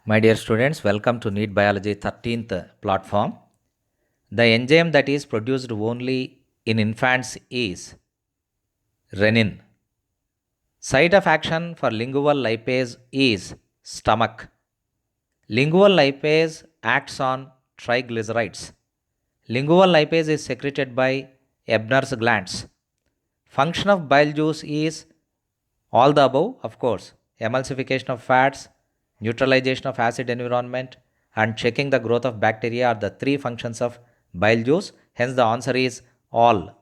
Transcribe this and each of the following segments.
My dear students, welcome to NEET Biology 13th platform. The enzyme that is produced only in infants is renin. Site of action for lingual lipase is stomach. Lingual lipase acts on triglycerides. Lingual lipase is secreted by Ebner's glands. Function of bile juice is all the above, of course. Emulsification of fats, neutralization of acid environment, and checking the growth of bacteria are the three functions of bile juice. Hence, the answer is all.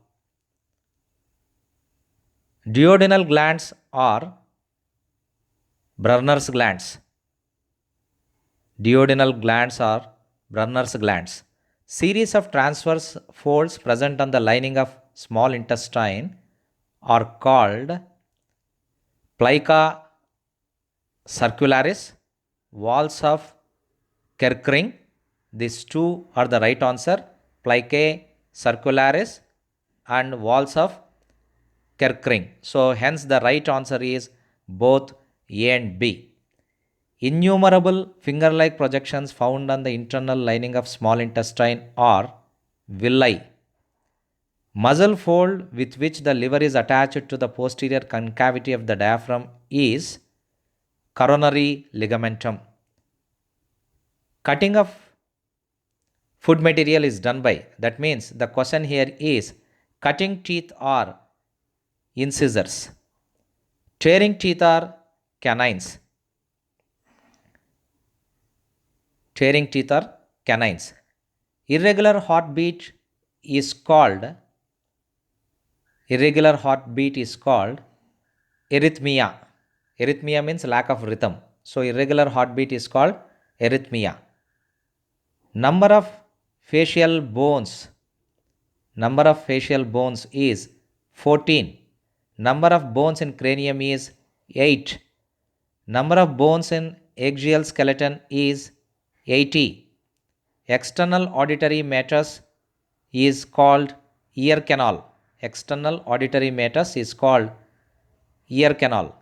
Duodenal glands are Brunner's glands. Duodenal glands are Brunner's glands. Series of transverse folds present on the lining of small intestine are called plica circularis, walls of Kerckring. These two are the right answer. Plicae circularis and walls of Kerckring. So hence the right answer is both A and B. Innumerable finger-like projections found on the internal lining of small intestine are villi. Muscle fold with which the liver is attached to the posterior concavity of the diaphragm is coronary ligamentum. Cutting of food material is done by. That means the question here is cutting teeth are incisors. Tearing teeth are canines. Tearing teeth are canines. Irregular heartbeat is called arrhythmia. Arrhythmia means lack of rhythm. So irregular heartbeat is called arrhythmia. Number of facial bones is 14. Number of bones in cranium is 8. Number of bones in axial skeleton is 80. External auditory meatus is called ear canal. External auditory meatus is called ear canal.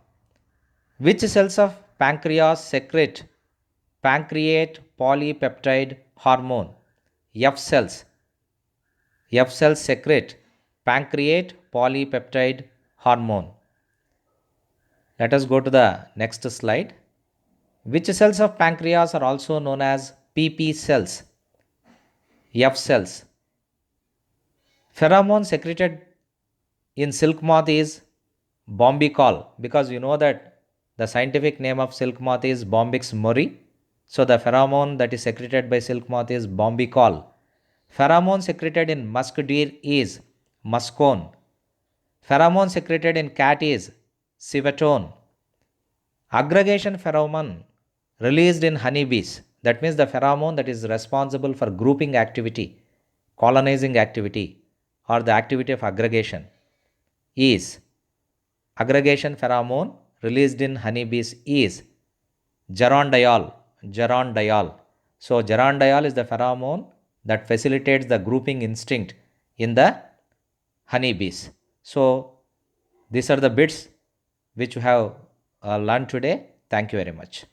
Which cells of pancreas secrete pancreate polypeptide hormone? F cells. F cells secrete pancreate polypeptide hormone. Let us go to the next slide. Which cells of pancreas are also known as PP cells? F cells. Pheromone secreted in silk moth is bombicol, because you know that the scientific name of silk moth is Bombyx mori. So the pheromone that is secreted by silk moth is bombicol. Pheromone secreted in musk deer is muscone. Pheromone secreted in cat is civetone. Aggregation pheromone released in honeybees, that means the pheromone that is responsible for grouping activity, colonizing activity, or the activity of aggregation, is aggregation pheromone released in honeybees is geraniol. So geraniol is the pheromone that facilitates the grouping instinct in the honeybees. So these are the bits which you have learned today. Thank you very much.